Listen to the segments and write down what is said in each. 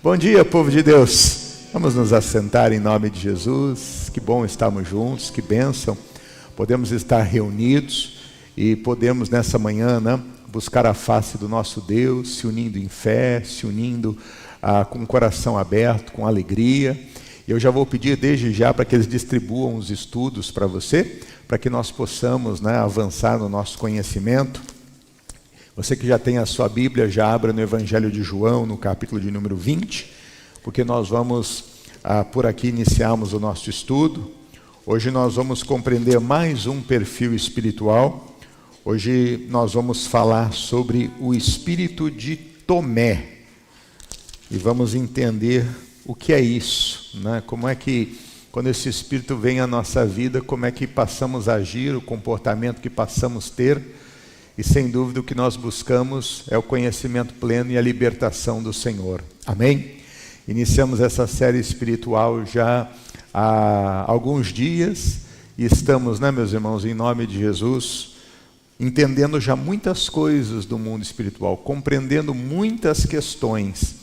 Bom dia, povo de Deus. Vamos nos assentar em nome de Jesus. Que bom estarmos juntos, que bênção. Podemos estar reunidos e podemos nessa manhã, buscar a face do nosso Deus, se unindo em fé, se unindo com o coração aberto, com alegria. Eu já vou pedir desde já para que eles distribuam os estudos para você, para que nós possamos avançar no nosso conhecimento. Você que já tem a sua Bíblia, já abra no Evangelho de João, no capítulo de número 20, porque nós vamos, por aqui, iniciarmos o nosso estudo. Hoje nós vamos compreender mais um perfil espiritual. Hoje nós vamos falar sobre o espírito de Tomé. E vamos entender o que é isso, Como é que, quando esse espírito vem à nossa vida, como é que passamos a agir, o comportamento que passamos a ter. E sem dúvida o que nós buscamos é o conhecimento pleno e a libertação do Senhor. Amém? Iniciamos essa série espiritual já há alguns dias e estamos, meus irmãos, em nome de Jesus, entendendo já muitas coisas do mundo espiritual, compreendendo muitas questões.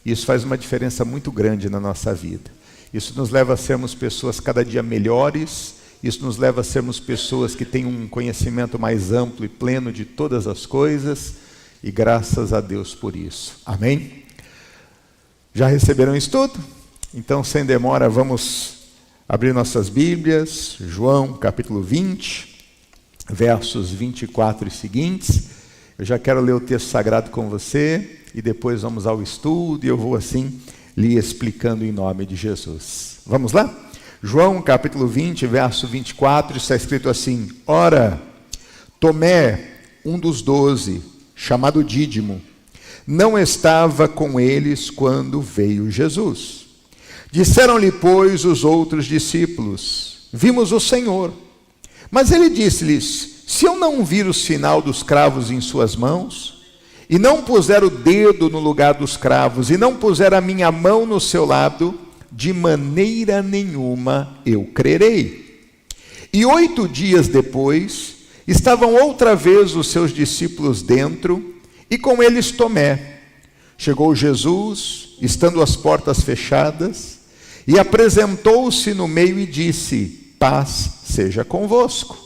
Isso faz uma diferença muito grande na nossa vida. Isso nos leva a sermos pessoas cada dia melhores. Isso nos leva a sermos pessoas que têm um conhecimento mais amplo e pleno de todas as coisas, e graças a Deus por isso. Amém? Já receberam isso tudo? Então, sem demora, vamos abrir nossas Bíblias, João capítulo 20, versos 24 e seguintes. Eu já quero ler o texto sagrado com você, e depois vamos ao estudo, e eu vou assim lhe explicando em nome de Jesus. Vamos lá? João capítulo 20, verso 24, está escrito assim: Ora, Tomé, um dos 12, chamado Dídimo, não estava com eles quando veio Jesus. Disseram-lhe, pois, os outros discípulos: Vimos o Senhor. Mas ele disse-lhes: Se eu não vir o sinal dos cravos em suas mãos, e não puser o dedo no lugar dos cravos, e não puser a minha mão no seu lado, de maneira nenhuma eu crerei. E 8 dias depois, estavam outra vez os seus discípulos dentro, e com eles Tomé. Chegou Jesus, estando as portas fechadas, e apresentou-se no meio e disse: Paz seja convosco.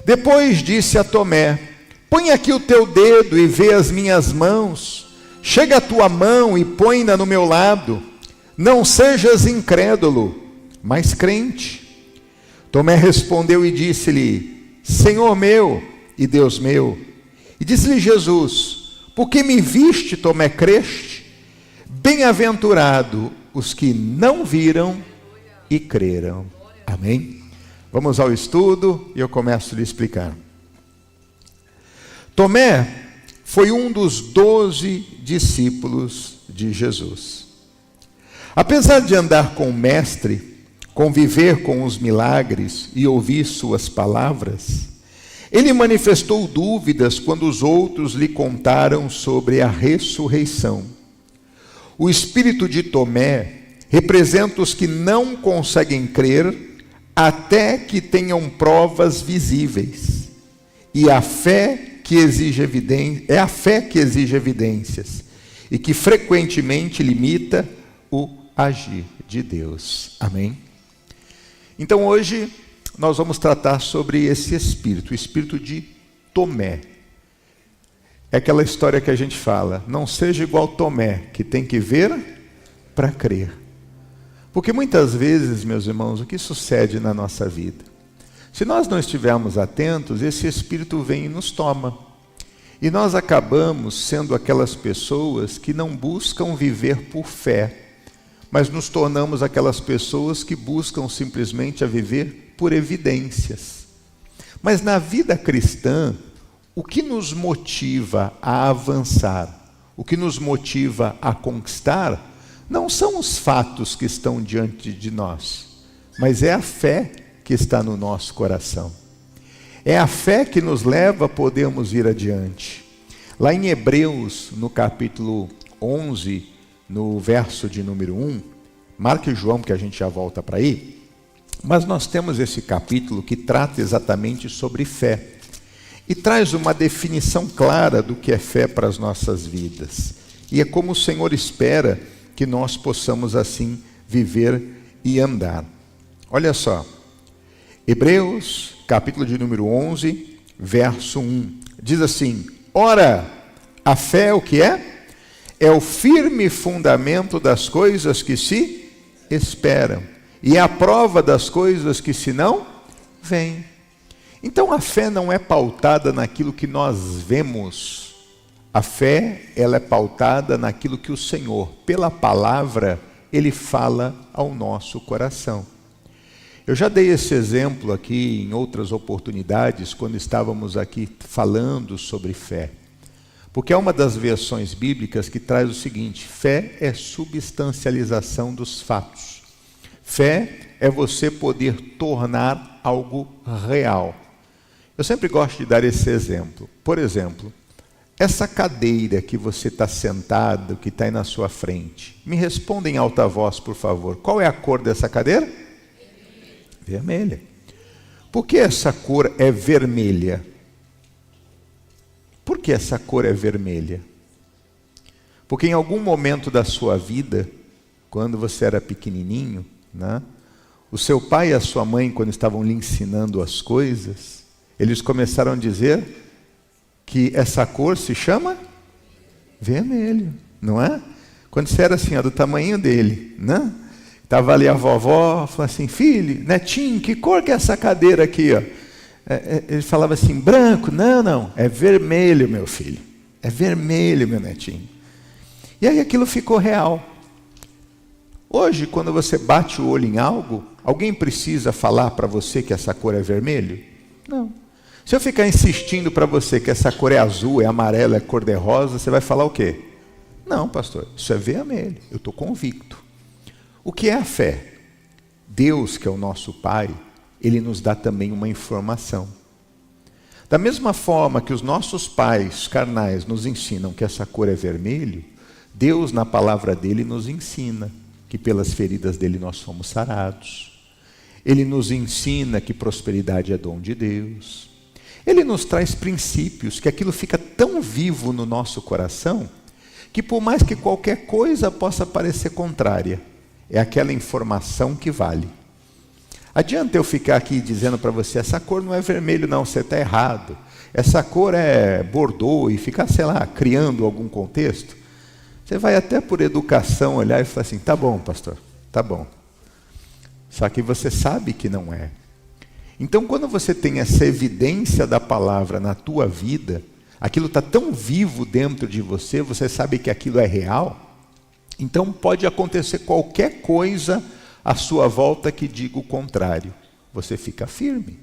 Depois disse a Tomé: Põe aqui o teu dedo e vê as minhas mãos. Chega a tua mão e põe-na no meu lado. Não sejas incrédulo, mas crente. Tomé respondeu e disse-lhe: Senhor meu e Deus meu. E disse-lhe Jesus: Por que me viste, Tomé, creste? Bem-aventurado os que não viram e creram. Amém? Vamos ao estudo e eu começo a lhe explicar. Tomé foi um dos 12 discípulos de Jesus. Apesar de andar com o Mestre, conviver com os milagres e ouvir suas palavras, ele manifestou dúvidas quando os outros lhe contaram sobre a ressurreição. O espírito de Tomé representa os que não conseguem crer até que tenham provas visíveis. E a fé que exige é a fé que exige evidências e que frequentemente limita o agir de Deus. Amém? Então hoje nós vamos tratar sobre esse espírito, o espírito de Tomé. É aquela história que a gente fala: não seja igual Tomé, que tem que ver para crer. Porque muitas vezes, meus irmãos, o que sucede na nossa vida? Se nós não estivermos atentos, esse espírito vem e nos toma. E nós acabamos sendo aquelas pessoas que não buscam viver por fé, mas nos tornamos aquelas pessoas que buscam simplesmente a viver por evidências. Mas na vida cristã, o que nos motiva a avançar, o que nos motiva a conquistar, não são os fatos que estão diante de nós, mas é a fé que está no nosso coração. É a fé que nos leva a podermos ir adiante. Lá em Hebreus, no capítulo 11, no verso de número 1, marque João, que a gente já volta para aí, mas nós temos esse capítulo que trata exatamente sobre fé, e traz uma definição clara do que é fé para as nossas vidas, e é como o Senhor espera que nós possamos assim viver e andar. Olha só, Hebreus, capítulo de número 11, verso 1, diz assim: ora, a fé é o que é? É o firme fundamento das coisas que se esperam, e é a prova das coisas que se não veem. Então a fé não é pautada naquilo que nós vemos. A fé, ela é pautada naquilo que o Senhor, pela palavra, Ele fala ao nosso coração. Eu já dei esse exemplo aqui em outras oportunidades, quando estávamos aqui falando sobre fé. Porque é uma das versões bíblicas que traz o seguinte: fé é substancialização dos fatos. Fé é você poder tornar algo real. Eu sempre gosto de dar esse exemplo. Por exemplo, essa cadeira que você está sentado, que está aí na sua frente, me responda em alta voz, por favor. Qual é a cor dessa cadeira? Vermelha. Por que essa cor é vermelha? Por que essa cor é vermelha? Porque em algum momento da sua vida, quando você era pequenininho, né, o seu pai e a sua mãe, quando estavam lhe ensinando as coisas, eles começaram a dizer que essa cor se chama vermelho, não é? Quando você era assim, ó, do tamanho dele, né? Estava ali a vovó, falou assim: filho, netinho, que cor que é essa cadeira aqui, ó? Ele falava assim: branco. Não, é vermelho, meu filho. É vermelho, meu netinho. E aí aquilo ficou real. Hoje, quando você bate o olho em algo, alguém precisa falar para você que essa cor é vermelho? Não. Se eu ficar insistindo para você que essa cor é azul, é amarela, é cor-de-rosa, você vai falar o quê? Não, pastor, isso é vermelho. Eu estou convicto. O que é a fé? Deus, que é o nosso Pai, Ele nos dá também uma informação. Da mesma forma que os nossos pais carnais nos ensinam que essa cor é vermelho, Deus, na palavra dele, nos ensina que pelas feridas dele nós fomos sarados. Ele nos ensina que prosperidade é dom de Deus. Ele nos traz princípios, que aquilo fica tão vivo no nosso coração, que por mais que qualquer coisa possa parecer contrária, é aquela informação que vale. Adianta eu ficar aqui dizendo para você: essa cor não é vermelho não, você está errado. Essa cor é bordô, e ficar, sei lá, criando algum contexto. Você vai até por educação olhar e falar assim: tá bom, pastor, tá bom. Só que você sabe que não é. Então, quando você tem essa evidência da palavra na tua vida, aquilo está tão vivo dentro de você, você sabe que aquilo é real. Então pode acontecer qualquer coisa à sua volta que diga o contrário. Você fica firme.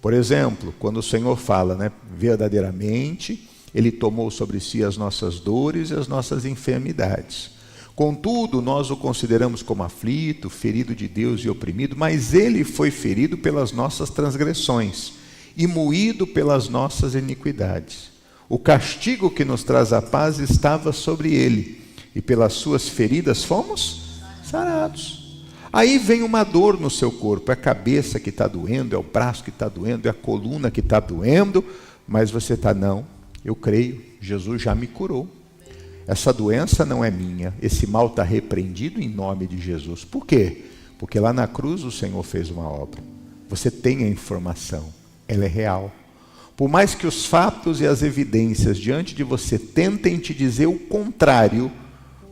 Por exemplo, quando o Senhor fala, né, verdadeiramente, Ele tomou sobre si as nossas dores e as nossas enfermidades. Contudo, nós o consideramos como aflito, ferido de Deus e oprimido, mas Ele foi ferido pelas nossas transgressões e moído pelas nossas iniquidades. O castigo que nos traz a paz estava sobre Ele, e pelas suas feridas fomos sarados. Aí vem uma dor no seu corpo, é a cabeça que está doendo, é o braço que está doendo, é a coluna que está doendo, mas você está: não, eu creio, Jesus já me curou. Essa doença não é minha, esse mal está repreendido em nome de Jesus. Por quê? Porque lá na cruz o Senhor fez uma obra. Você tem a informação, ela é real. Por mais que os fatos e as evidências diante de você tentem te dizer o contrário,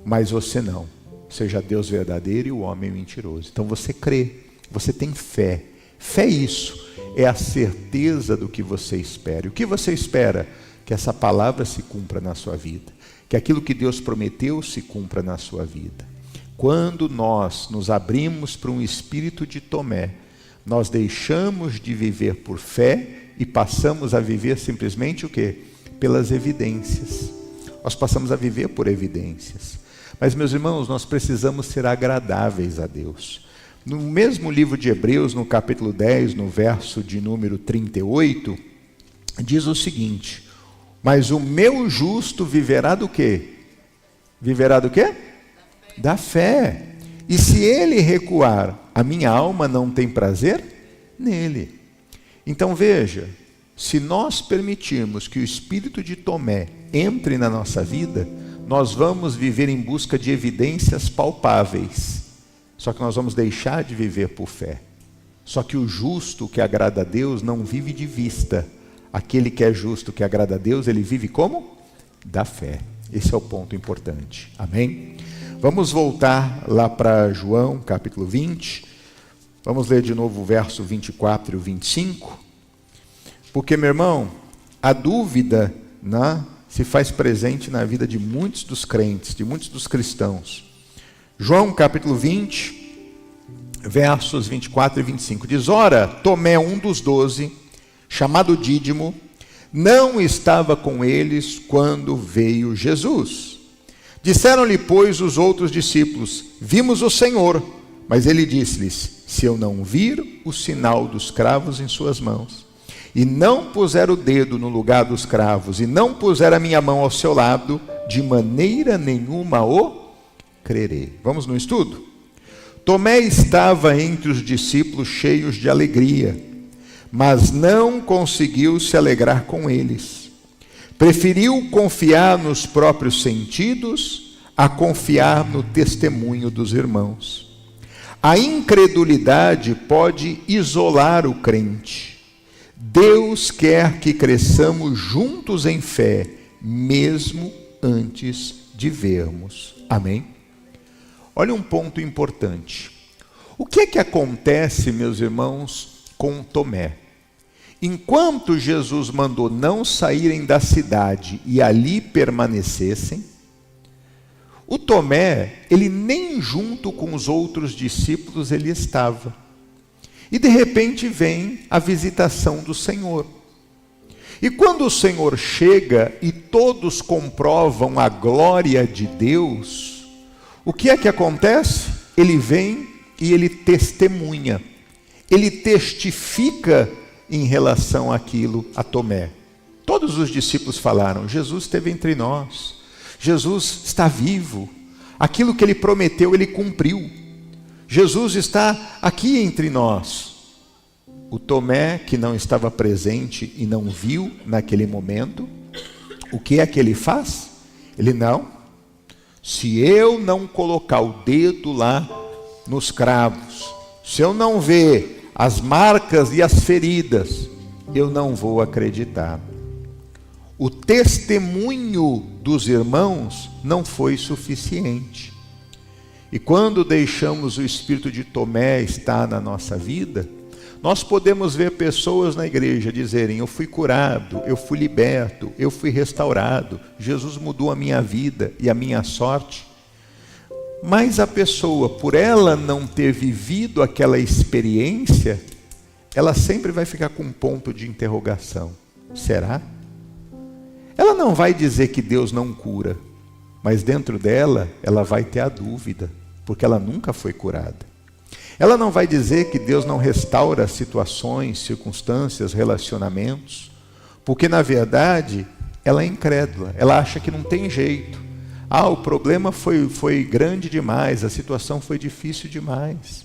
mas você não. Seja Deus verdadeiro e o homem mentiroso. Então você crê, você tem fé. Fé é isso, é a certeza do que você espera. E o que você espera? Que essa palavra se cumpra na sua vida. Que aquilo que Deus prometeu se cumpra na sua vida. Quando nós nos abrimos para um espírito de Tomé, nós deixamos de viver por fé e passamos a viver simplesmente o quê? Pelas evidências. Nós passamos a viver por evidências. Mas, meus irmãos, nós precisamos ser agradáveis a Deus. No mesmo livro de Hebreus, no capítulo 10, no verso de número 38, diz o seguinte: mas o meu justo viverá do quê? Viverá do quê? Da fé. E se ele recuar, a minha alma não tem prazer nele. Então veja, se nós permitirmos que o espírito de Tomé entre na nossa vida, nós vamos viver em busca de evidências palpáveis. Só que nós vamos deixar de viver por fé. Só que o justo que agrada a Deus não vive de vista. Aquele que é justo, que agrada a Deus, ele vive como? Da fé. Esse é o ponto importante. Amém? Vamos voltar lá para João, capítulo 20. Vamos ler de novo o verso 24 e o 25. Porque, meu irmão, a dúvida, né, se faz presente na vida de muitos dos crentes, de muitos dos cristãos. João, capítulo 20, versos 24 e 25. Diz: ora, Tomé, um dos 12, chamado Dídimo, não estava com eles quando veio Jesus. Disseram-lhe, pois, os outros discípulos: vimos o Senhor. Mas ele disse-lhes: se eu não vir o sinal dos cravos em suas mãos, e não puser o dedo no lugar dos cravos, e não puser a minha mão ao seu lado, de maneira nenhuma o crerei. Vamos no estudo? Tomé estava entre os discípulos cheios de alegria, mas não conseguiu se alegrar com eles. Preferiu confiar nos próprios sentidos a confiar no testemunho dos irmãos. A incredulidade pode isolar o crente. Deus quer que cresçamos juntos em fé, mesmo antes de vermos. Amém? Olha um ponto importante. O que é que acontece, meus irmãos, com Tomé? Enquanto Jesus mandou não saírem da cidade e ali permanecessem, o Tomé, ele nem junto com os outros discípulos ele estava. E de repente vem a visitação do Senhor. E quando o Senhor chega e todos comprovam a glória de Deus, o que é que acontece? Ele vem e ele testemunha. Ele testifica em relação àquilo a Tomé. Todos os discípulos falaram: Jesus esteve entre nós. Jesus está vivo. Aquilo que ele prometeu, ele cumpriu. Jesus está aqui entre nós. O Tomé, que não estava presente e não viu naquele momento, o que é que ele faz? Ele: não, se eu não colocar o dedo lá nos cravos, se eu não ver as marcas e as feridas, eu não vou acreditar. O testemunho dos irmãos não foi suficiente. E quando deixamos o espírito de Tomé estar na nossa vida, nós podemos ver pessoas na igreja dizerem: eu fui curado, eu fui liberto, eu fui restaurado, Jesus mudou a minha vida e a minha sorte. Mas a pessoa, por ela não ter vivido aquela experiência, ela sempre vai ficar com um ponto de interrogação. Será? Ela não vai dizer que Deus não cura, mas dentro dela, ela vai ter a dúvida, porque ela nunca foi curada. Ela não vai dizer que Deus não restaura situações, circunstâncias, relacionamentos, porque na verdade, ela é incrédula, ela acha que não tem jeito. O problema foi grande demais, a situação foi difícil demais.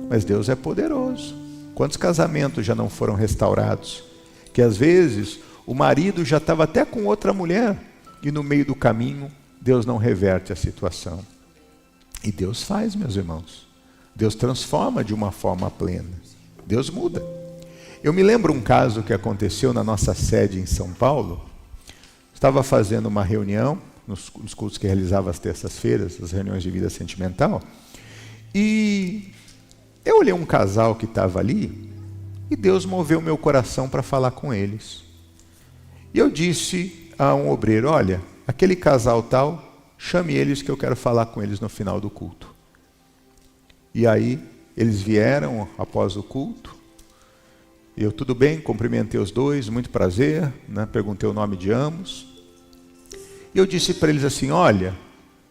Mas Deus é poderoso. Quantos casamentos já não foram restaurados? Que às vezes o marido já estava até com outra mulher e no meio do caminho Deus não reverte a situação. E Deus faz, meus irmãos. Deus transforma de uma forma plena. Deus muda. Eu me lembro um caso que aconteceu na nossa sede em São Paulo. Estava fazendo uma reunião nos cultos que realizava às terças-feiras, as reuniões de vida sentimental. E eu olhei um casal que estava ali e Deus moveu meu coração para falar com eles. E eu disse a um obreiro: olha, aquele casal tal, chame eles que eu quero falar com eles no final do culto. E aí eles vieram após o culto. Eu: tudo bem, cumprimentei os dois, muito prazer, né? Perguntei o nome de ambos. E eu disse para eles assim: olha,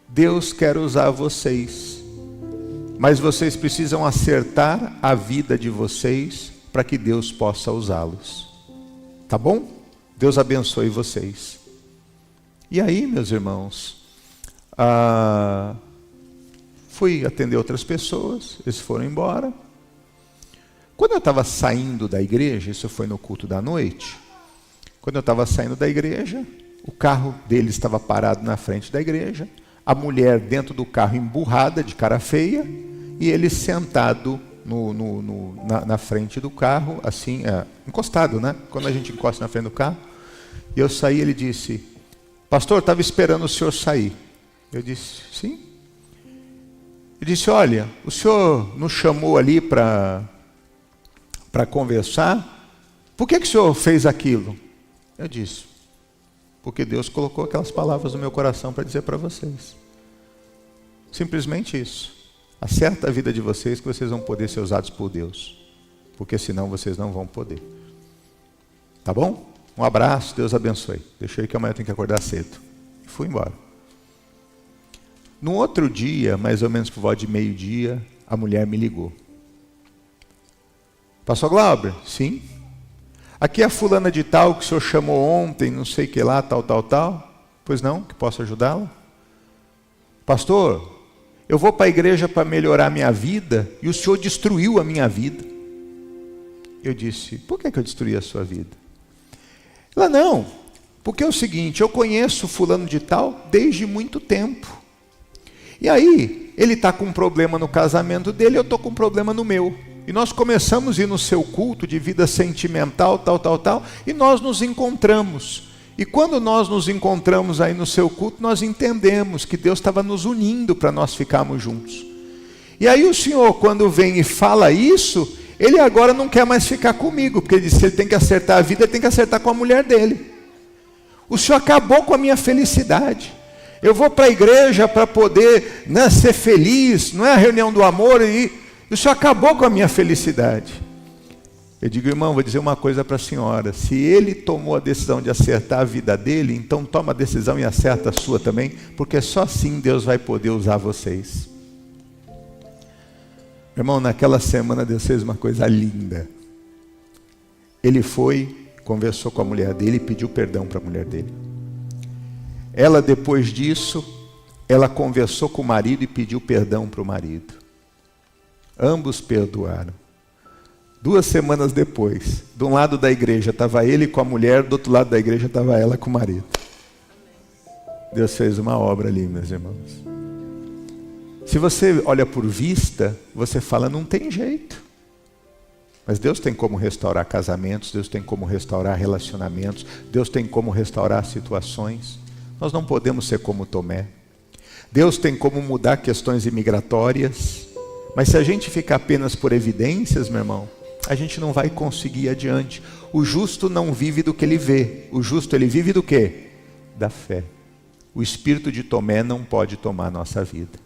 Deus quer usar vocês, mas vocês precisam acertar a vida de vocês para que Deus possa usá-los. Tá bom? Deus abençoe vocês. E aí, meus irmãos, fui atender outras pessoas, eles foram embora. Quando eu estava saindo da igreja, isso foi no culto da noite, quando eu estava saindo da igreja, o carro dele estava parado na frente da igreja, a mulher dentro do carro emburrada, de cara feia, e ele sentado na frente do carro, assim, encostado, né? Quando a gente encosta na frente do carro. E eu saí, ele disse: pastor, estava esperando o senhor sair. Eu disse: sim. Ele disse: olha, o senhor nos chamou ali para conversar, por que o senhor fez aquilo? Eu disse: porque Deus colocou aquelas palavras no meu coração para dizer para vocês. Simplesmente isso. Acerta a vida de vocês, que vocês vão poder ser usados por Deus, porque senão vocês não vão poder. Tá bom? Um abraço, Deus abençoe. Deixa aí que amanhã eu tenho que acordar cedo. E fui embora. No outro dia, mais ou menos por volta de meio-dia, a mulher me ligou. Pastor Glauber? Sim. Aqui é a fulana de tal que o senhor chamou ontem, não sei o que lá, tal. Pois não, que posso ajudá-la? Pastor, eu vou para a igreja para melhorar a minha vida e o senhor destruiu a minha vida. Eu disse: por que eu destruí a sua vida? Ela: não, porque é o seguinte, eu conheço fulano de tal desde muito tempo. E aí, ele está com um problema no casamento dele, eu estou com um problema no meu. E nós começamos a ir no seu culto de vida sentimental, tal, e nós nos encontramos. E quando nós nos encontramos aí no seu culto, nós entendemos que Deus estava nos unindo para nós ficarmos juntos. E aí o senhor, quando vem e fala isso, ele agora não quer mais ficar comigo, porque ele disse que ele tem que acertar a vida, ele tem que acertar com a mulher dele. O senhor acabou com a minha felicidade. Eu vou para a igreja para poder, né, ser feliz, não é a reunião do amor, e o senhor acabou com a minha felicidade. Eu digo: irmão, vou dizer uma coisa para a senhora, se ele tomou a decisão de acertar a vida dele, então toma a decisão e acerta a sua também, porque só assim Deus vai poder usar vocês. Irmão, naquela semana Deus fez uma coisa linda. Ele foi, conversou com a mulher dele e pediu perdão para a mulher dele. Ela, depois disso, ela conversou com o marido e pediu perdão para o marido. Ambos perdoaram. 2 semanas depois, de um lado da igreja estava ele com a mulher, do outro lado da igreja estava ela com o marido. Deus fez uma obra ali, meus irmãos. Se você olha por vista, você fala: não tem jeito. Mas Deus tem como restaurar casamentos, Deus tem como restaurar relacionamentos, Deus tem como restaurar situações. Nós não podemos ser como Tomé. Deus tem como mudar questões imigratórias, mas se a gente ficar apenas por evidências, meu irmão, a gente não vai conseguir ir adiante. O justo não vive do que ele vê. O justo, ele vive do quê? Da fé. O espírito de Tomé não pode tomar a nossa vida.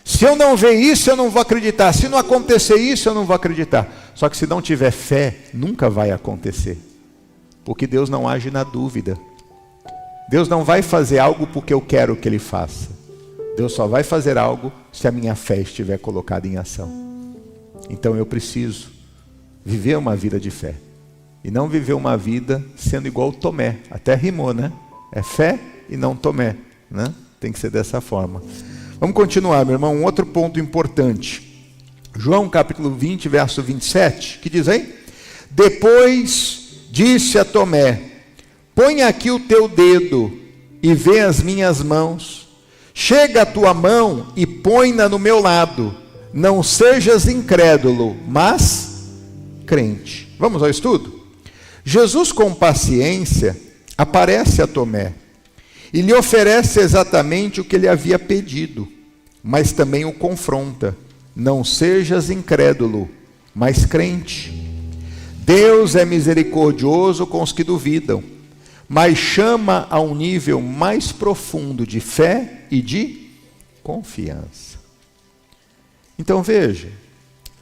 Se eu não ver isso, eu não vou acreditar. Se não acontecer isso, eu não vou acreditar. Só que se não tiver fé, nunca vai acontecer. Porque Deus não age na dúvida. Deus não vai fazer algo porque eu quero que Ele faça. Deus só vai fazer algo se a minha fé estiver colocada em ação. Então eu preciso viver uma vida de fé. E não viver uma vida sendo igual Tomé. Até rimou, né? É fé e não Tomé, né? Tem que ser dessa forma. Vamos continuar, meu irmão. Um outro ponto importante. João capítulo 20, verso 27. Que diz aí? Depois disse a Tomé: põe aqui o teu dedo e vê as minhas mãos. Chega a tua mão e põe-na no meu lado. Não sejas incrédulo, mas crente. Vamos ao estudo? Jesus, com paciência, aparece a Tomé e lhe oferece exatamente o que ele havia pedido, mas também o confronta: não sejas incrédulo, mas crente. Deus é misericordioso com os que duvidam, mas chama a um nível mais profundo de fé e de confiança. Então veja,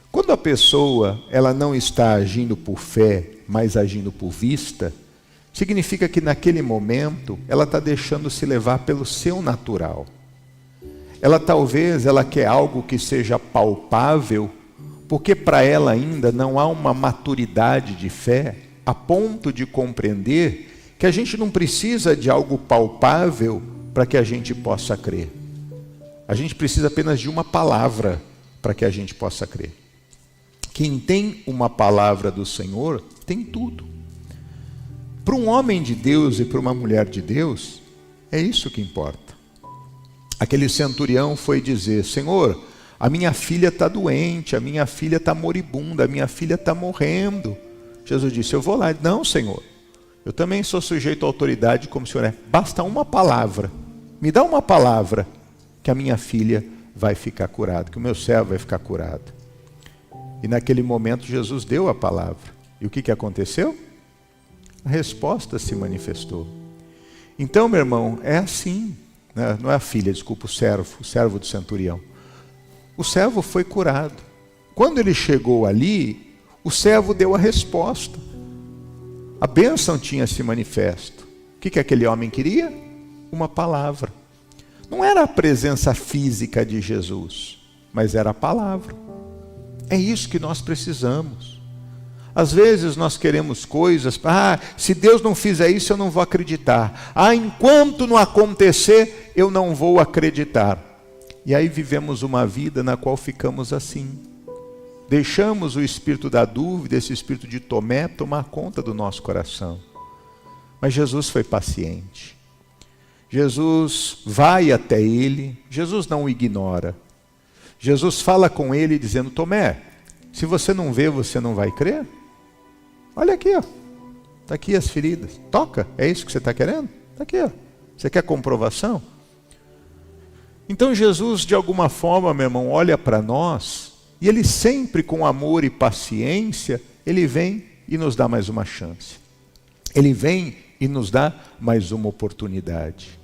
quando a pessoa ela não está agindo por fé, mas agindo por vista, significa que naquele momento ela está deixando se levar pelo seu natural. Ela quer algo que seja palpável, porque para ela ainda não há uma maturidade de fé a ponto de compreender que a gente não precisa de algo palpável para que a gente possa crer. A gente precisa apenas de uma palavra para que a gente possa crer. Quem tem uma palavra do Senhor tem tudo. Para um homem de Deus e para uma mulher de Deus, é isso que importa. Aquele centurião foi dizer: Senhor, a minha filha está doente, a minha filha está moribunda, a minha filha está morrendo. Jesus disse: eu vou lá. Não, Senhor, eu também sou sujeito à autoridade como o Senhor é. Basta uma palavra, me dá uma palavra, que a minha filha vai ficar curada, que o meu servo vai ficar curado. E naquele momento Jesus deu a palavra. E o que aconteceu? A resposta se manifestou. Então, meu irmão, é assim, né? Não é a filha, desculpa, o servo do centurião. O servo foi curado. Quando ele chegou ali, o servo deu a resposta. A bênção tinha se manifesto. O que aquele homem queria? Uma palavra. Não era a presença física de Jesus, mas era a palavra. É isso que nós precisamos. Às vezes nós queremos coisas, se Deus não fizer isso eu não vou acreditar. Enquanto não acontecer eu não vou acreditar. E aí vivemos uma vida na qual ficamos assim. Deixamos o espírito da dúvida, esse espírito de Tomé, tomar conta do nosso coração. Mas Jesus foi paciente. Jesus vai até ele, Jesus não o ignora. Jesus fala com ele dizendo: Tomé, se você não vê, você não vai crer? Olha aqui, ó. Está aqui as feridas. Toca, é isso que você está querendo? Está aqui, ó. Você quer comprovação? Então Jesus, de alguma forma, meu irmão, olha para nós, e ele sempre com amor e paciência, ele vem e nos dá mais uma chance. Ele vem e nos dá mais uma oportunidade.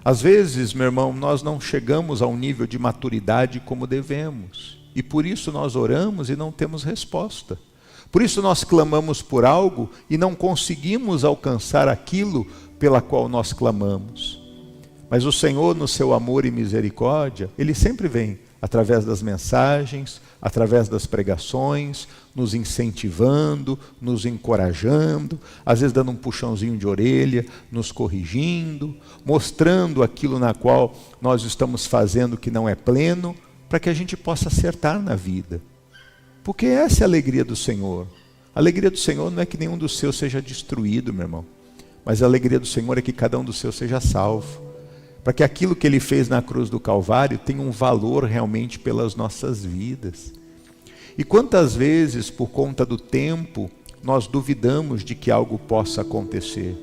Às vezes, meu irmão, nós não chegamos a um nível de maturidade como devemos. E por isso nós oramos e não temos resposta. Por isso nós clamamos por algo e não conseguimos alcançar aquilo pela qual nós clamamos. Mas o Senhor, no seu amor e misericórdia, Ele sempre vem através das mensagens, através das pregações, nos incentivando, nos encorajando, às vezes dando um puxãozinho de orelha, nos corrigindo, mostrando aquilo na qual nós estamos fazendo que não é pleno, para que a gente possa acertar na vida. Porque essa é a alegria do Senhor. A alegria do Senhor não é que nenhum dos seus seja destruído, meu irmão, mas a alegria do Senhor é que cada um dos seus seja salvo. Para que aquilo que Ele fez na cruz do Calvário tenha um valor realmente pelas nossas vidas. E quantas vezes, por conta do tempo, nós duvidamos de que algo possa acontecer.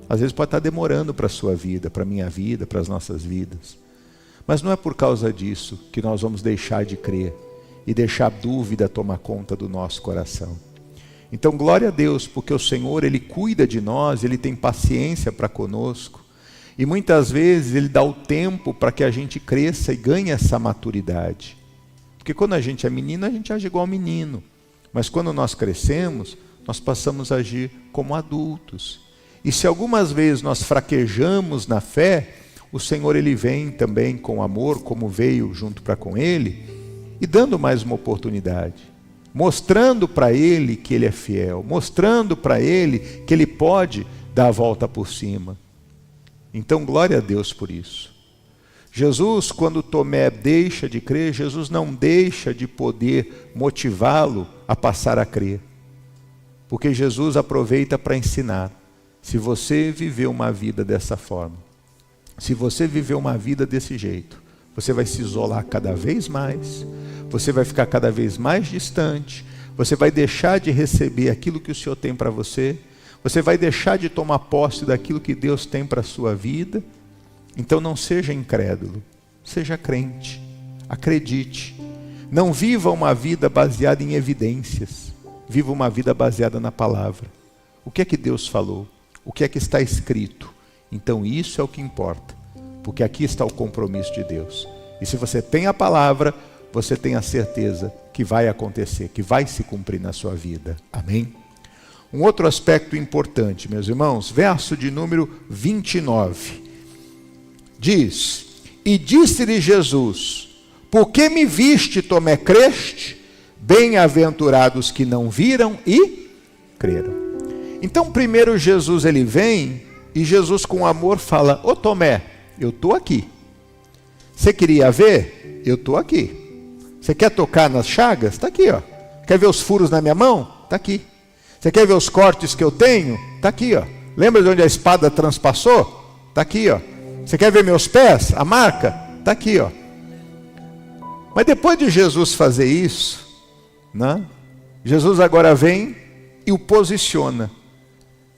Às vezes pode estar demorando para a sua vida, para a minha vida, para as nossas vidas. Mas não é por causa disso que nós vamos deixar de crer e deixar a dúvida tomar conta do nosso coração. Então, glória a Deus, porque o Senhor, Ele cuida de nós, Ele tem paciência para conosco. E muitas vezes Ele dá o tempo para que a gente cresça e ganhe essa maturidade. Porque quando a gente é menino, a gente age igual menino. Mas quando nós crescemos, nós passamos a agir como adultos. E se algumas vezes nós fraquejamos na fé, o Senhor, Ele vem também com amor, como veio junto para com Ele, e dando mais uma oportunidade. Mostrando para Ele que Ele é fiel. Mostrando para Ele que Ele pode dar a volta por cima. Então, glória a Deus por isso. Jesus, quando Tomé deixa de crer, Jesus não deixa de poder motivá-lo a passar a crer. Porque Jesus aproveita para ensinar. Se você viver uma vida dessa forma, se você viver uma vida desse jeito, você vai se isolar cada vez mais, você vai ficar cada vez mais distante, você vai deixar de receber aquilo que o Senhor tem para você, você vai deixar de tomar posse daquilo que Deus tem para a sua vida. Então não seja incrédulo, seja crente, acredite. Não viva uma vida baseada em evidências, viva uma vida baseada na palavra. O que é que Deus falou? O que é que está escrito? Então isso é o que importa, porque aqui está o compromisso de Deus. E se você tem a palavra, você tem a certeza que vai acontecer, que vai se cumprir na sua vida. Amém? Um outro aspecto importante, meus irmãos, verso de número 29. Diz: E disse-lhe Jesus: Por que me viste, Tomé, creste? Bem-aventurados que não viram e creram. Então primeiro Jesus, ele vem, e Jesus com amor fala: Ô Tomé, eu estou aqui. Você queria ver? Eu estou aqui. Você quer tocar nas chagas? Está aqui, ó. Quer ver os furos na minha mão? Está aqui. Você quer ver os cortes que eu tenho? Está aqui, ó. Lembra de onde a espada transpassou? Está aqui, ó. Você quer ver meus pés? A marca? Está aqui, ó. Mas depois de Jesus fazer isso, né? Jesus agora vem e o posiciona,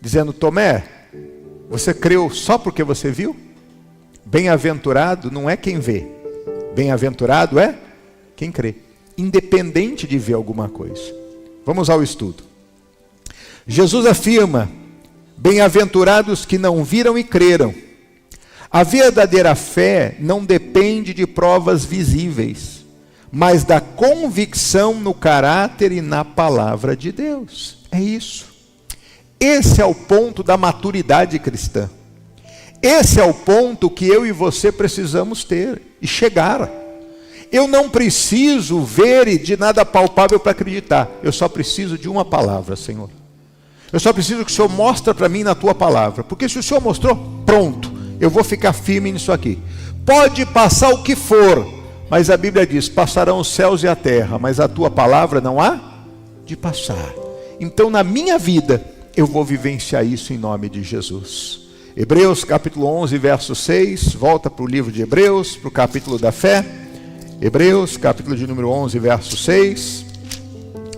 dizendo: Tomé, você creu só porque você viu? Bem-aventurado não é quem vê, bem-aventurado é quem crê, independente de ver alguma coisa. Vamos ao estudo. Jesus afirma: bem-aventurados que não viram e creram. A verdadeira fé não depende de provas visíveis, mas da convicção no caráter e na palavra de Deus. É isso. Esse é o ponto da maturidade cristã. Esse é o ponto que eu e você precisamos ter e chegar. Eu não preciso ver de nada palpável para acreditar. Eu só preciso de uma palavra, Senhor. Eu só preciso que o Senhor mostre para mim na tua palavra. Porque se o Senhor mostrou, pronto, eu vou ficar firme nisso aqui. Pode passar o que for, mas a Bíblia diz: passarão os céus e a terra, mas a tua palavra não há de passar. Então na minha vida eu vou vivenciar isso em nome de Jesus. Hebreus capítulo 11 verso 6, volta para o livro de Hebreus, para o capítulo da fé. Hebreus capítulo de número 11 verso 6,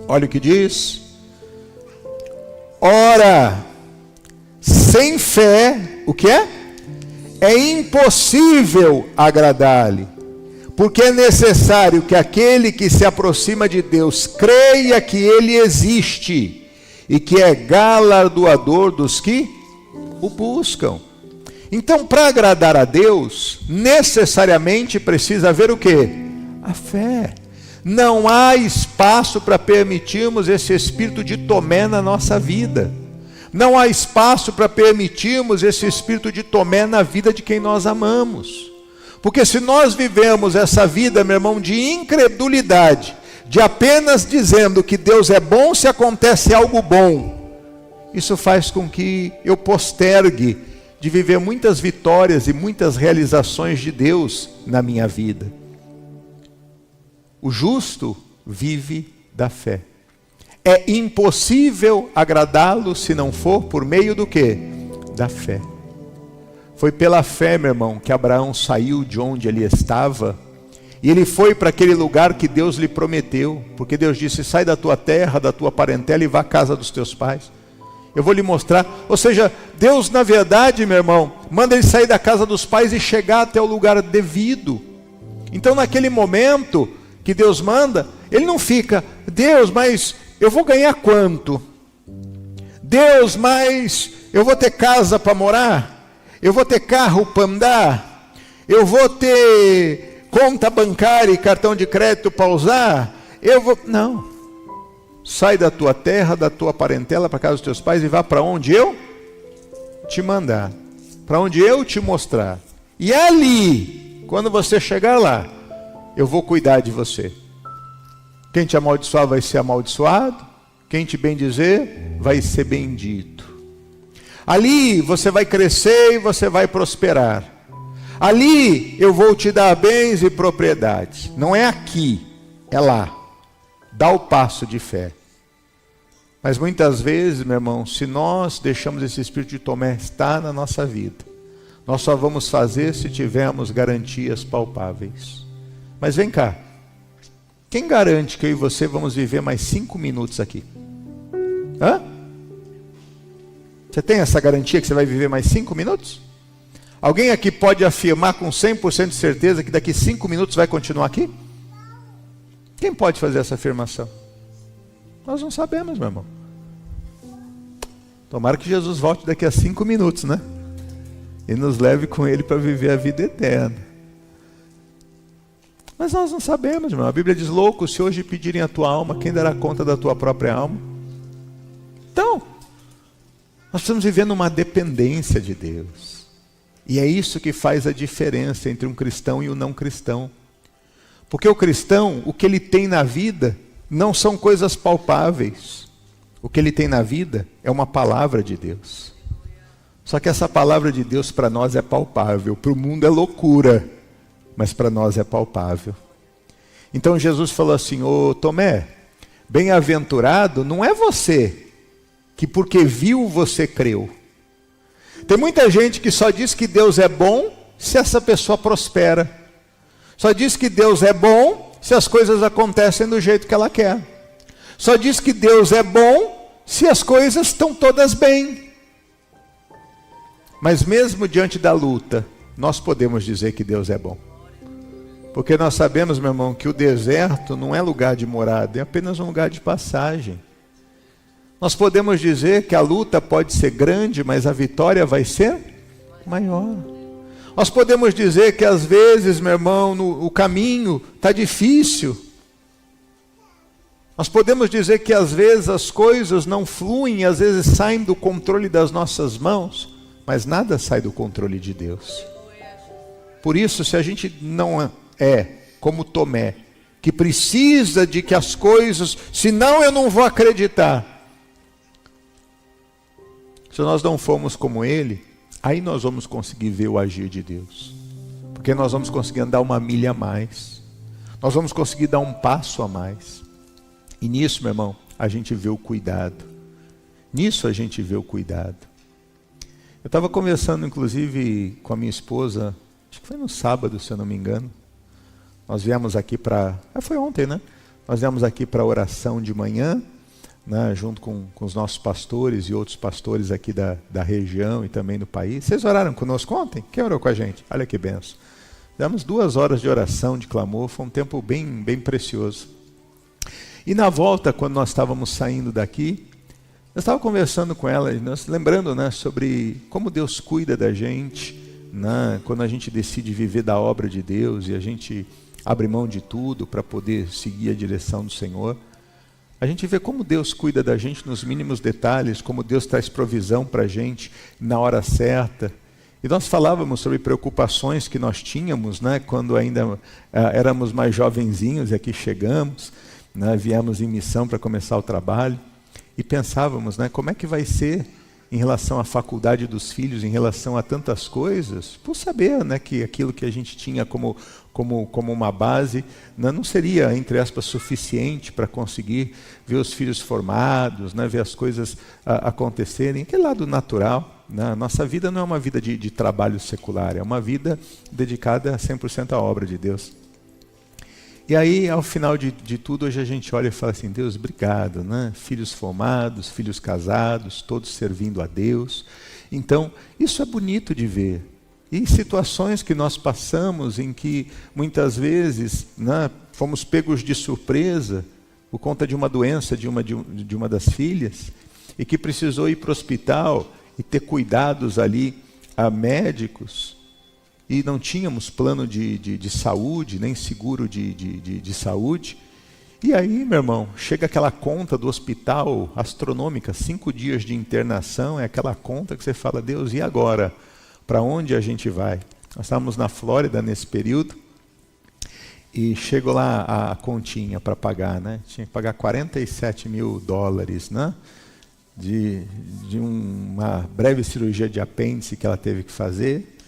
olha o que diz: ora, sem fé, o que é? É impossível agradar-lhe, porque é necessário que aquele que se aproxima de Deus creia que Ele existe e que é galardoador dos que o buscam. Então, para agradar a Deus, necessariamente precisa haver o quê? A fé. Não há espaço para permitirmos esse espírito de Tomé na nossa vida. Não há espaço para permitirmos esse espírito de Tomé na vida de quem nós amamos. Porque se nós vivemos essa vida, meu irmão, de incredulidade, de apenas dizendo que Deus é bom se acontece algo bom, isso faz com que eu postergue de viver muitas vitórias e muitas realizações de Deus na minha vida. O justo vive da fé. É impossível agradá-lo se não for por meio do quê? Da fé. Foi pela fé, meu irmão, que Abraão saiu de onde ele estava e ele foi para aquele lugar que Deus lhe prometeu, porque Deus disse: sai da tua terra, da tua parentela e vá à casa dos teus pais. Eu vou lhe mostrar. Ou seja, Deus na verdade, meu irmão, manda ele sair da casa dos pais e chegar até o lugar devido. Então naquele momento que Deus manda, ele não fica: Deus, mas eu vou ganhar quanto? Deus, mas eu vou ter casa para morar? Eu vou ter carro para andar? Eu vou ter conta bancária e cartão de crédito para usar? Não. Sai da tua terra, da tua parentela, para casa dos teus pais e vá para onde eu te mandar, para onde eu te mostrar. E ali, quando você chegar lá, eu vou cuidar de você. Quem te amaldiçoar vai ser amaldiçoado, quem te bendizer vai ser bendito. Ali você vai crescer e você vai prosperar. Ali eu vou te dar bens e propriedades. Não é aqui, é lá. Dá o passo de fé. Mas muitas vezes, meu irmão, se nós deixamos esse espírito de Tomé estar na nossa vida, nós só vamos fazer se tivermos garantias palpáveis. Mas vem cá, quem garante que eu e você vamos viver mais 5 minutos aqui? Hã? Você tem essa garantia que você vai viver mais 5 minutos? Alguém aqui pode afirmar com 100% de certeza que daqui 5 minutos vai continuar aqui? Quem pode fazer essa afirmação? Nós não sabemos, meu irmão. Tomara que Jesus volte daqui a 5 minutos, né? E nos leve com Ele para viver a vida eterna. Mas nós não sabemos, meu irmão. A Bíblia diz: louco, se hoje pedirem a tua alma, quem dará conta da tua própria alma? Então, nós estamos vivendo uma dependência de Deus. E é isso que faz a diferença entre um cristão e um não cristão. Porque o cristão, o que ele tem na vida, não são coisas palpáveis. O que ele tem na vida é uma palavra de Deus. Só que essa palavra de Deus para nós é palpável. Para o mundo é loucura, mas para nós é palpável. Então Jesus falou assim: ô Tomé, bem-aventurado não é você, que porque viu você creu. Tem muita gente que só diz que Deus é bom se essa pessoa prospera. Só diz que Deus é bom se as coisas acontecem do jeito que ela quer. Só diz que Deus é bom se as coisas estão todas bem. Mas mesmo diante da luta, nós podemos dizer que Deus é bom. Porque nós sabemos, meu irmão, que o deserto não é lugar de morada, é apenas um lugar de passagem. Nós podemos dizer que a luta pode ser grande, mas a vitória vai ser maior. Nós podemos dizer que às vezes, meu irmão, o caminho está difícil. Nós podemos dizer que às vezes as coisas não fluem, às vezes saem do controle das nossas mãos, mas nada sai do controle de Deus. Por isso, se a gente não é como Tomé, que precisa de que as coisas, senão eu não vou acreditar. Se nós não formos como ele, aí nós vamos conseguir ver o agir de Deus. Porque nós vamos conseguir andar uma milha a mais. Nós vamos conseguir dar um passo a mais. E nisso, meu irmão, a gente vê o cuidado. Nisso a gente vê o cuidado. Eu estava conversando, inclusive, com a minha esposa, acho que foi no sábado, se eu não me engano. Nós viemos aqui para... foi ontem, né? Nós viemos aqui para a oração de manhã, né, junto com os nossos pastores e outros pastores aqui da região e também do país. Vocês oraram conosco ontem? Quem orou com a gente? Olha que benção. Demos 2 horas de oração, de clamor, foi um tempo bem precioso. E na volta, quando nós estávamos saindo daqui, eu estava conversando com ela, nós, lembrando, né, sobre como Deus cuida da gente, né, quando a gente decide viver da obra de Deus e a gente abre mão de tudo para poder seguir a direção do Senhor. A gente vê como Deus cuida da gente nos mínimos detalhes, como Deus traz provisão para a gente na hora certa. E nós falávamos sobre preocupações que nós tínhamos, né, quando ainda éramos mais jovenzinhos e aqui chegamos, né, viemos em missão para começar o trabalho. E pensávamos, né, como é que vai ser em relação à faculdade dos filhos, em relação a tantas coisas, por saber, né, que aquilo que a gente tinha como uma base, né, não seria, entre aspas, suficiente para conseguir ver os filhos formados, né, ver as coisas acontecerem, aquele lado natural. Né? Nossa vida não é uma vida de trabalho secular, é uma vida dedicada 100% à obra de Deus. E aí, ao final de tudo, hoje a gente olha e fala assim, Deus, obrigado, né? Filhos formados, filhos casados, todos servindo a Deus. Então, isso é bonito de ver. E situações que nós passamos em que, muitas vezes, né, fomos pegos de surpresa por conta de uma doença de uma das filhas, e que precisou ir para o hospital e ter cuidados ali a médicos, e não tínhamos plano de saúde, nem seguro de saúde. E aí, meu irmão, chega aquela conta do hospital astronômica, 5 dias de internação, é aquela conta que você fala, Deus, e agora? Para onde a gente vai? Nós estávamos na Flórida nesse período, e chegou lá a continha para pagar, né? Tinha que pagar $47 mil, né? De uma breve cirurgia de apêndice que ela teve que fazer.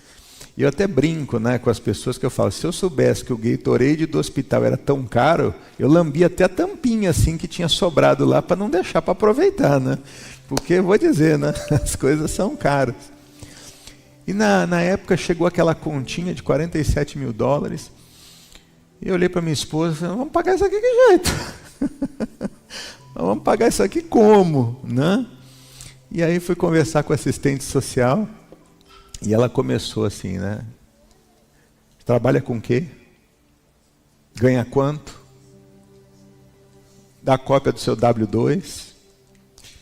E eu até brinco, né, com as pessoas que eu falo, se eu soubesse que o Gatorade do hospital era tão caro, eu lambia até a tampinha assim que tinha sobrado lá para não deixar para aproveitar, né? Porque, vou dizer, né, as coisas são caras. E na época chegou aquela continha de $47 mil, e eu olhei para minha esposa e falei, vamos pagar isso aqui que jeito? Vamos pagar isso aqui como? Né? E aí fui conversar com a assistente social, e ela começou assim, né? Trabalha com o quê? Ganha quanto? Dá cópia do seu W2?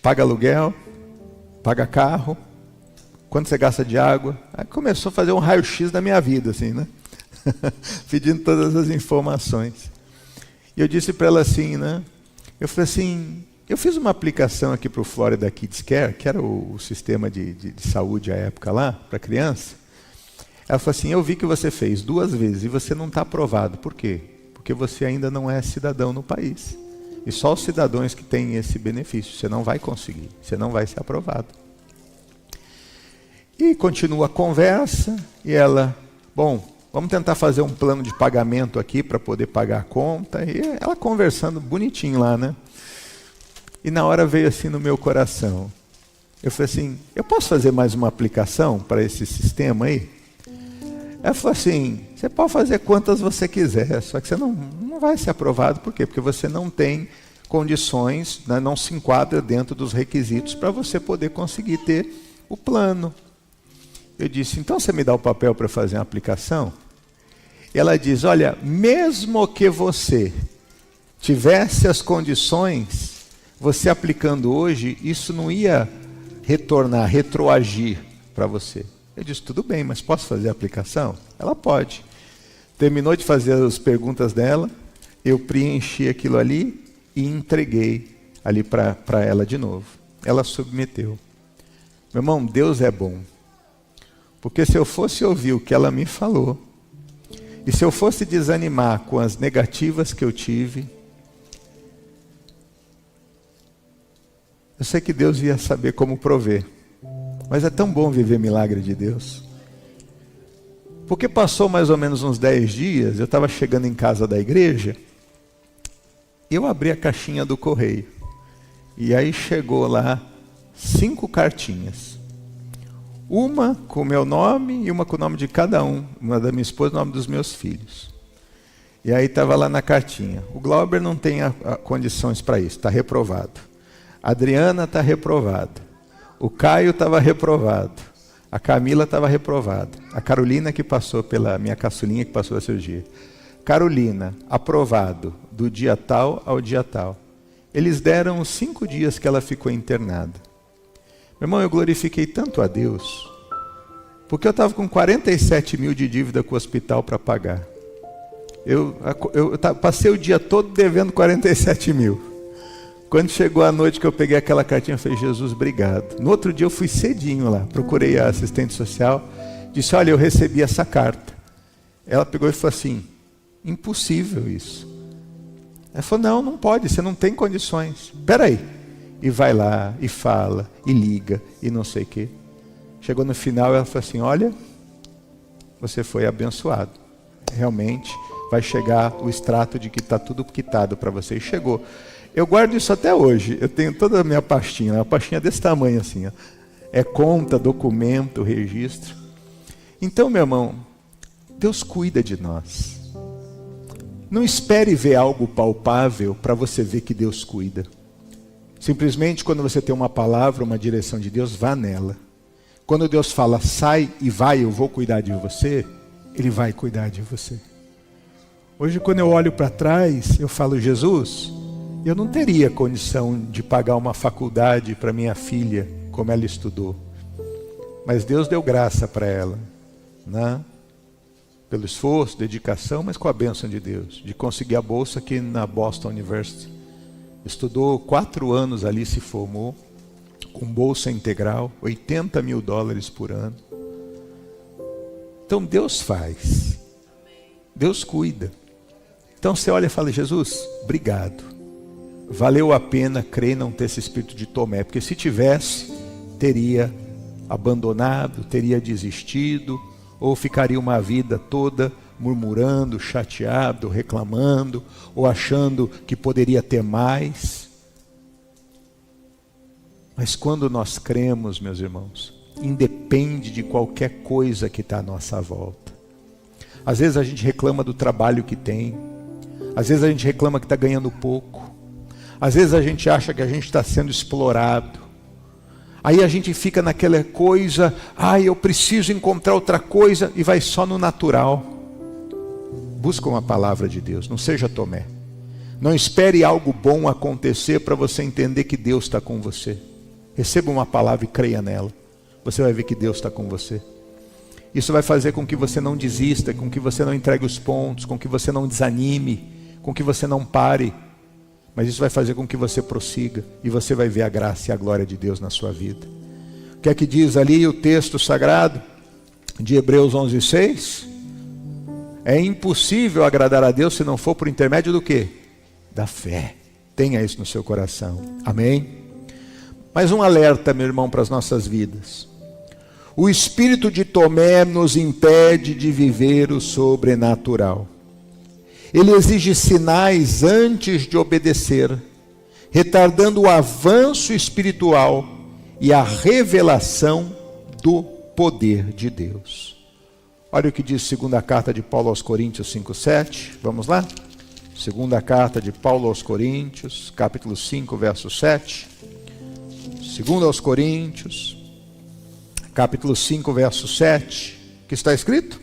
Paga aluguel? Paga carro? Quanto você gasta de água? Aí começou a fazer um raio-x da minha vida, assim, né? Pedindo todas as informações. E eu disse para ela assim, né? Eu falei assim, eu fiz uma aplicação aqui para o Florida Kids Care, que era o sistema de saúde à época lá, para criança. Ela falou assim, eu vi que você fez 2 vezes e você não está aprovado. Por quê? Porque você ainda não é cidadão no país. E só os cidadãos que têm esse benefício. Você não vai conseguir, você não vai ser aprovado. E continua a conversa, e ela, bom, vamos tentar fazer um plano de pagamento aqui para poder pagar a conta. E ela conversando bonitinho lá, né? E na hora veio assim no meu coração, Eu falei assim, eu posso fazer mais uma aplicação para esse sistema aí? Ela falou assim, você pode fazer quantas você quiser, só que você não vai ser aprovado. Por quê? Porque você não tem condições, né, não se enquadra dentro dos requisitos para você poder conseguir ter o plano. Eu disse, então você me dá o papel para fazer uma aplicação? E ela diz, olha, mesmo que você tivesse as condições, você aplicando hoje, isso não ia retornar, retroagir para você. Eu disse, tudo bem, mas posso fazer a aplicação? Ela pode. Terminou de fazer as perguntas dela, eu preenchi aquilo ali e entreguei ali para ela de novo. Ela submeteu. Meu irmão, Deus é bom. Porque se eu fosse ouvir o que ela me falou, e se eu fosse desanimar com as negativas que eu tive, eu sei que Deus ia saber como prover. Mas é tão bom viver milagre de Deus. Porque passou mais ou menos uns 10 dias, eu estava chegando em casa da igreja, eu abri a caixinha do correio. E aí chegou lá 5 cartinhas. Uma com o meu nome e uma com o nome de cada um. Uma da minha esposa e o nome dos meus filhos. E aí estava lá na cartinha. O Glauber não tem condições para isso, está reprovado. A Adriana está reprovada. O Caio estava reprovado. A Camila estava reprovada. A Carolina que passou pela minha caçulinha que passou a cirurgia. Carolina, aprovado do dia tal ao dia tal. Eles deram os 5 dias que ela ficou internada. Meu irmão, eu glorifiquei tanto a Deus, porque eu estava com 47 mil de dívida com o hospital para pagar. Eu passei o dia todo devendo 47 mil. Quando chegou a noite que eu peguei aquela cartinha, eu falei, Jesus, obrigado. No outro dia eu fui cedinho lá, procurei a assistente social, disse, olha, eu recebi essa carta. Ela pegou e falou assim, impossível isso. Ela falou, não pode, você não tem condições. Espera aí. E vai lá, e fala, e liga, e não sei o quê. Chegou no final, ela falou assim, olha, você foi abençoado. Realmente, vai chegar o extrato de que está tudo quitado para você. E chegou. Eu guardo isso até hoje. Eu tenho toda a minha pastinha, uma pastinha desse tamanho assim. Ó. É conta, documento, registro. Então, meu irmão, Deus cuida de nós. Não espere ver algo palpável para você ver que Deus cuida. Simplesmente quando você tem uma palavra, uma direção de Deus, vá nela. Quando Deus fala, sai e vai, eu vou cuidar de você, Ele vai cuidar de você. Hoje quando eu olho para trás, eu falo, Jesus, eu não teria condição de pagar uma faculdade para minha filha, como ela estudou. Mas Deus deu graça para ela, né? Pelo esforço, dedicação, mas com a bênção de Deus, de conseguir a bolsa aqui na Boston University. Estudou 4 anos ali, se formou, com bolsa integral, $80 mil por ano. Então Deus faz, Deus cuida. Então você olha e fala, Jesus, obrigado. Valeu a pena crer e não ter esse espírito de Tomé, porque se tivesse, teria abandonado, teria desistido, ou ficaria uma vida toda murmurando, chateado, reclamando, ou achando que poderia ter mais. Mas quando nós cremos, meus irmãos, independe de qualquer coisa que está à nossa volta. Às vezes a gente reclama do trabalho que tem, às vezes a gente reclama que está ganhando pouco, às vezes a gente acha que a gente está sendo explorado. Aí a gente fica naquela coisa, eu preciso encontrar outra coisa, e vai só no natural. Busca uma palavra de Deus, não seja Tomé. Não espere algo bom acontecer para você entender que Deus está com você. Receba uma palavra e creia nela. Você vai ver que Deus está com você. Isso vai fazer com que você não desista, com que você não entregue os pontos, com que você não desanime, com que você não pare. Mas isso vai fazer com que você prossiga e você vai ver a graça e a glória de Deus na sua vida. O que é que diz ali o texto sagrado de Hebreus 11:6? É impossível agradar a Deus se não for por intermédio do quê? Da fé. Tenha isso no seu coração. Amém? Mais um alerta, meu irmão, para as nossas vidas. O espírito de Tomé nos impede de viver o sobrenatural. Ele exige sinais antes de obedecer, retardando o avanço espiritual e a revelação do poder de Deus. Olha o que diz a segunda carta de Paulo aos Coríntios 5:7. Vamos lá? Segunda carta de Paulo aos Coríntios, capítulo 5, verso 7. Segunda aos Coríntios, capítulo 5, verso 7. O que está escrito?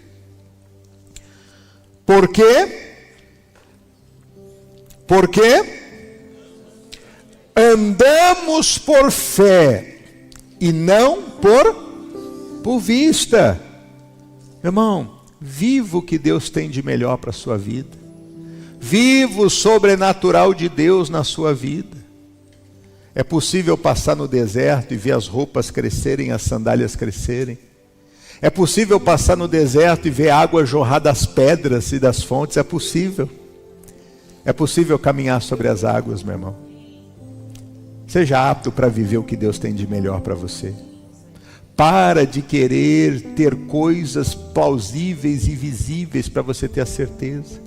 Porque andamos por fé e não por vista. Irmão, viva o que Deus tem de melhor para a sua vida. Viva o sobrenatural de Deus na sua vida. É possível passar no deserto e ver as roupas crescerem, as sandálias crescerem. É possível passar no deserto e ver água jorrar das pedras e das fontes. É possível. É possível caminhar sobre as águas, meu irmão. Seja apto para viver o que Deus tem de melhor para você. Para de querer ter coisas plausíveis e visíveis para você ter a certeza.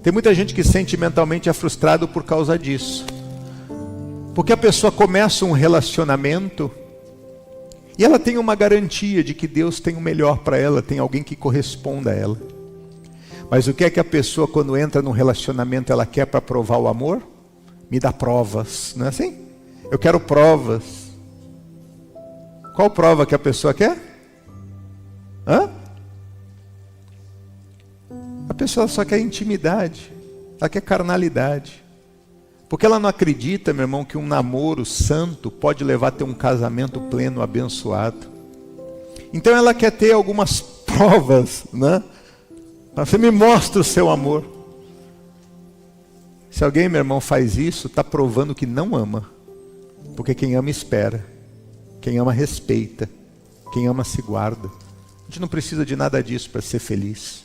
Tem muita gente que sentimentalmente é frustrado por causa disso. Porque a pessoa começa um relacionamento e ela tem uma garantia de que Deus tem o melhor para ela, tem alguém que corresponda a ela. Mas o que é que a pessoa, quando entra num relacionamento, ela quer para provar o amor? Me dá provas, não é assim? Eu quero provas. Qual prova que a pessoa quer? A pessoa só quer intimidade, ela quer carnalidade. Porque ela não acredita, meu irmão, que um namoro santo pode levar a ter um casamento pleno, abençoado. Então ela quer ter algumas provas, né? Você me mostra o seu amor. Se alguém, meu irmão, faz isso, está provando que não ama. Porque quem ama espera, quem ama respeita, quem ama se guarda. A gente não precisa de nada disso para ser feliz.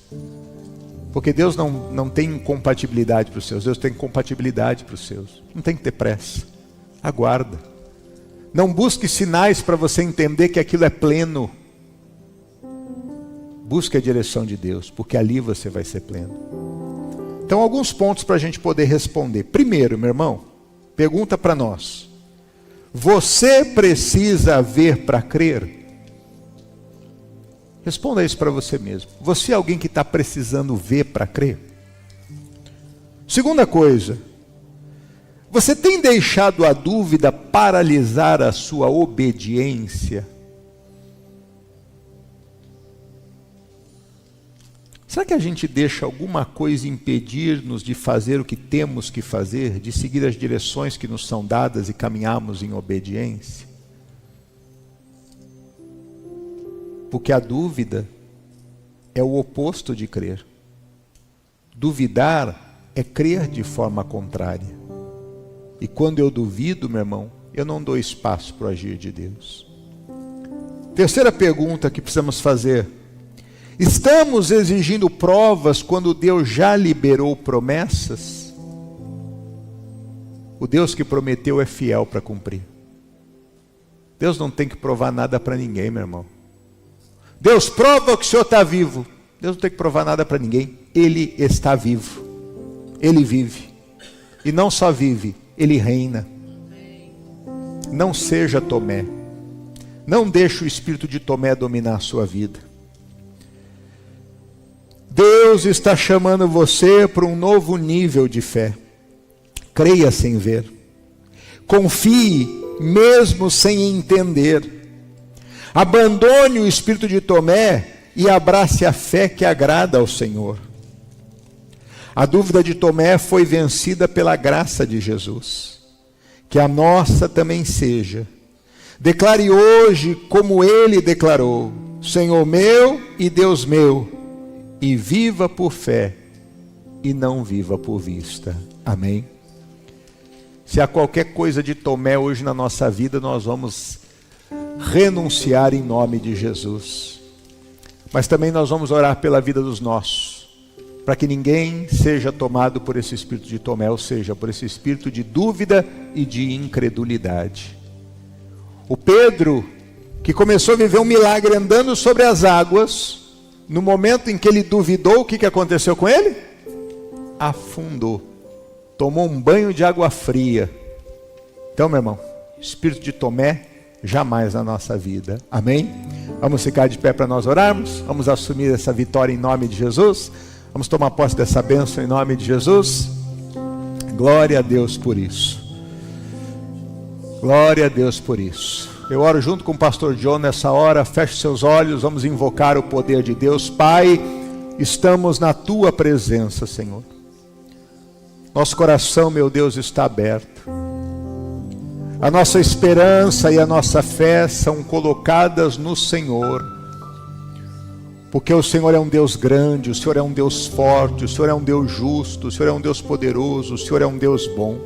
Porque Deus não tem incompatibilidade para os seus, Deus tem compatibilidade para os seus. Não tem que ter pressa, aguarda. Não busque sinais para você entender que aquilo é pleno. Busque a direção de Deus, porque ali você vai ser pleno. Então, alguns pontos para a gente poder responder. Primeiro, meu irmão, pergunta para nós. Você precisa ver para crer? Responda isso para você mesmo. Você é alguém que está precisando ver para crer? Segunda coisa. Você tem deixado a dúvida paralisar a sua obediência? Será que a gente deixa alguma coisa impedir-nos de fazer o que temos que fazer, de seguir as direções que nos são dadas e caminharmos em obediência? Porque a dúvida é o oposto de crer. Duvidar é crer de forma contrária. E quando eu duvido, meu irmão, eu não dou espaço para o agir de Deus. Terceira pergunta que precisamos fazer. Estamos exigindo provas quando Deus já liberou promessas? O Deus que prometeu é fiel para cumprir. Deus não tem que provar nada para ninguém, meu irmão. Deus prova que o Senhor está vivo. Deus não tem que provar nada para ninguém. Ele está vivo. Ele vive. E não só vive, Ele reina. Não seja Tomé. Não deixe o espírito de Tomé dominar a sua vida. Deus está chamando você para um novo nível de fé. Creia sem ver. Confie mesmo sem entender. Abandone o espírito de Tomé e abrace a fé que agrada ao Senhor. A dúvida de Tomé foi vencida pela graça de Jesus. Que a nossa também seja. Declare hoje como Ele declarou: Senhor meu e Deus meu. E viva por fé e não viva por vista. Amém? Se há qualquer coisa de Tomé hoje na nossa vida, nós vamos renunciar em nome de Jesus. Mas também nós vamos orar pela vida dos nossos, para que ninguém seja tomado por esse espírito de Tomé, ou seja, por esse espírito de dúvida e de incredulidade. O Pedro, que começou a viver um milagre andando sobre as águas, no momento em que ele duvidou, o que aconteceu com ele? Afundou. Tomou um banho de água fria. Então, meu irmão, espírito de Tomé, jamais na nossa vida. Amém? Vamos ficar de pé para nós orarmos? Vamos assumir essa vitória em nome de Jesus? Vamos tomar posse dessa bênção em nome de Jesus? Glória a Deus por isso. Glória a Deus por isso. Eu oro junto com o pastor John nessa hora. Feche seus olhos, vamos invocar o poder de Deus. Pai, estamos na tua presença, Senhor. Nosso coração, meu Deus, está aberto. A nossa esperança e a nossa fé são colocadas no Senhor, porque o Senhor é um Deus grande, o Senhor é um Deus forte, o Senhor é um Deus justo, o Senhor é um Deus poderoso, o Senhor é um Deus bom.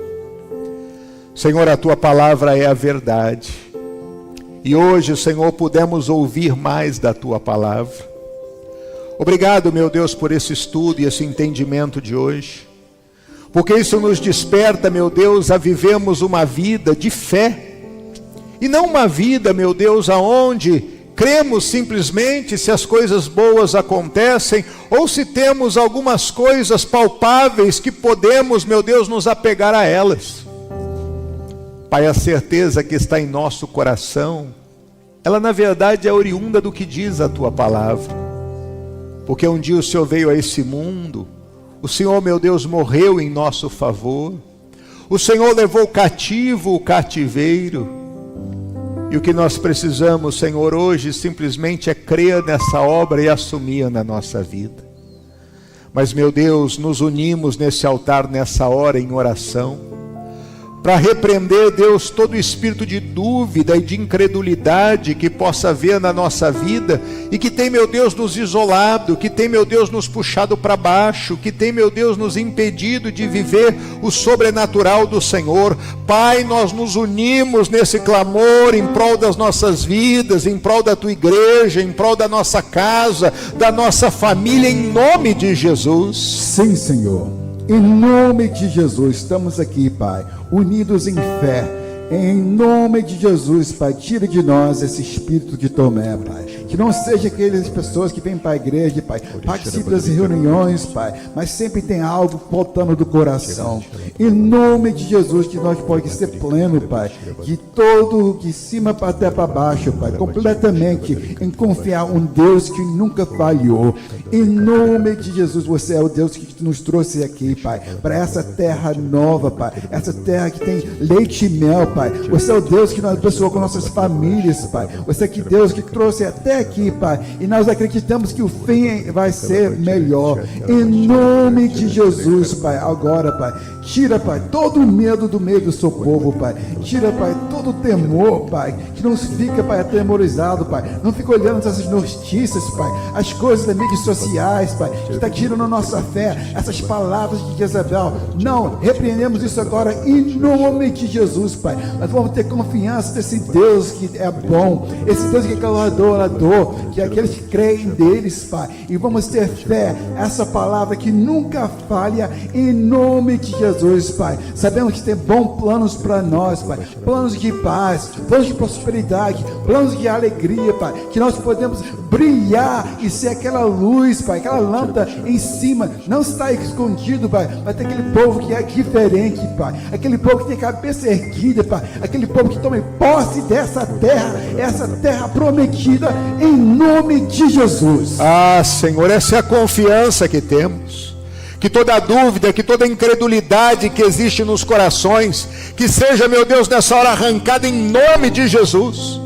Senhor, a tua palavra é a verdade, e hoje, Senhor, pudemos ouvir mais da tua palavra. Obrigado, meu Deus, por esse estudo e esse entendimento de hoje, porque isso nos desperta, meu Deus, a vivermos uma vida de fé, e não uma vida, meu Deus, aonde cremos simplesmente se as coisas boas acontecem, ou se temos algumas coisas palpáveis que podemos, meu Deus, nos apegar a elas. Pai, a certeza que está em nosso coração, ela na verdade é oriunda do que diz a tua palavra, porque um dia o Senhor veio a esse mundo, o Senhor, meu Deus, morreu em nosso favor. O Senhor levou cativo o cativeiro. E o que nós precisamos, Senhor, hoje simplesmente é crer nessa obra e assumir na nossa vida. Mas, meu Deus, nos unimos nesse altar, nessa hora, em oração, para repreender, Deus, todo espírito de dúvida e de incredulidade que possa haver na nossa vida e que tem, meu Deus, nos isolado, que tem, meu Deus, nos puxado para baixo, que tem, meu Deus, nos impedido de viver o sobrenatural do Senhor. Pai, nós nos unimos nesse clamor em prol das nossas vidas, em prol da tua igreja, em prol da nossa casa, da nossa família, em nome de Jesus. Sim, Senhor. Em nome de Jesus, estamos aqui, Pai, unidos em fé. Em nome de Jesus, Pai, tira de nós esse espírito de Tomé, Pai. Que não seja aquelas pessoas que vêm para a igreja, Pai, participam das reuniões, Pai, mas sempre tem algo faltando do coração. Em nome de Jesus, que nós possamos ser pleno, Pai, de todo, de cima até para baixo, Pai, completamente em confiar em um Deus que nunca falhou. Em nome de Jesus, você é o Deus que nos trouxe aqui, Pai, para essa terra nova, Pai, essa terra que tem leite e mel, Pai. Você é o Deus que nos abençoou com nossas famílias, Pai. Você é que Deus que trouxe até aqui, Pai. E nós acreditamos que o fim vai ser melhor. Em nome de Jesus, Pai. Agora, Pai, tira, Pai, todo o medo do meio do seu povo, Pai. Tira, Pai, todo o temor, Pai. Que não fica, Pai, atemorizado, Pai. Não fica olhando essas notícias, Pai. As coisas das mídias sociais, Pai. Que está tirando a nossa fé. Essas palavras de Jezabel. Não, repreendemos isso agora em nome de Jesus, Pai. Nós vamos ter confiança desse Deus que é bom, esse Deus que é adorador, que é aqueles que creem deles, Pai, e vamos ter fé, essa palavra que nunca falha, em nome de Jesus, Pai. Sabemos que tem bons planos para nós, Pai, planos de paz, planos de prosperidade, planos de alegria, Pai, que nós podemos brilhar e ser aquela luz, Pai, aquela lâmpada em cima, não está escondido, Pai, vai ter aquele povo que é diferente, Pai, aquele povo que tem cabeça erguida, Pai, aquele povo que tome posse dessa terra, essa terra prometida, em nome de Jesus. Ah, Senhor, essa é a confiança que temos. Que toda dúvida, que toda incredulidade que existe nos corações, que seja, meu Deus, nessa hora arrancada em nome de Jesus.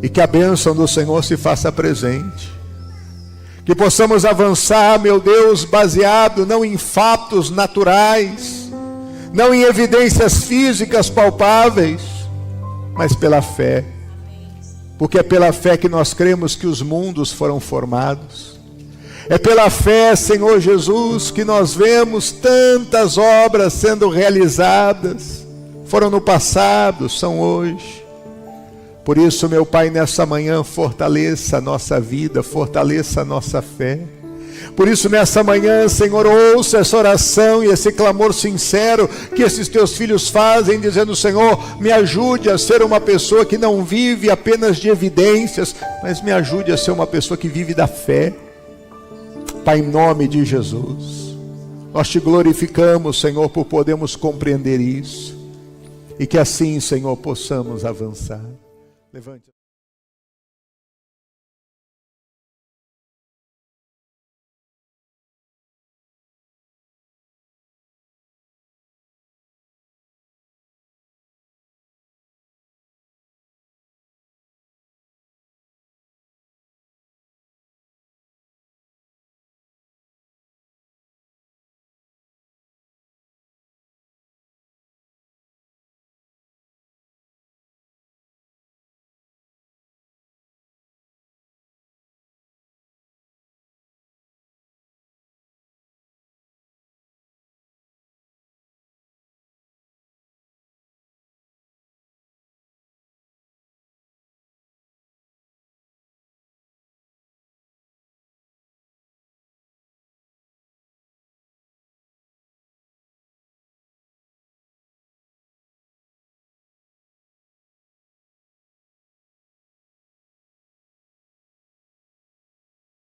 E que a bênção do Senhor se faça presente. Que possamos avançar, meu Deus, baseado não em fatos naturais, não em evidências físicas palpáveis, mas pela fé. Porque é pela fé que nós cremos que os mundos foram formados. É pela fé, Senhor Jesus, que nós vemos tantas obras sendo realizadas. Foram no passado, são hoje. Por isso, meu Pai, nessa manhã, fortaleça a nossa vida, fortaleça a nossa fé. Por isso, nessa manhã, Senhor, ouça essa oração e esse clamor sincero que esses teus filhos fazem, dizendo: Senhor, me ajude a ser uma pessoa que não vive apenas de evidências, mas me ajude a ser uma pessoa que vive da fé. Pai, em nome de Jesus, nós te glorificamos, Senhor, por podermos compreender isso. E que assim, Senhor, possamos avançar. Levante.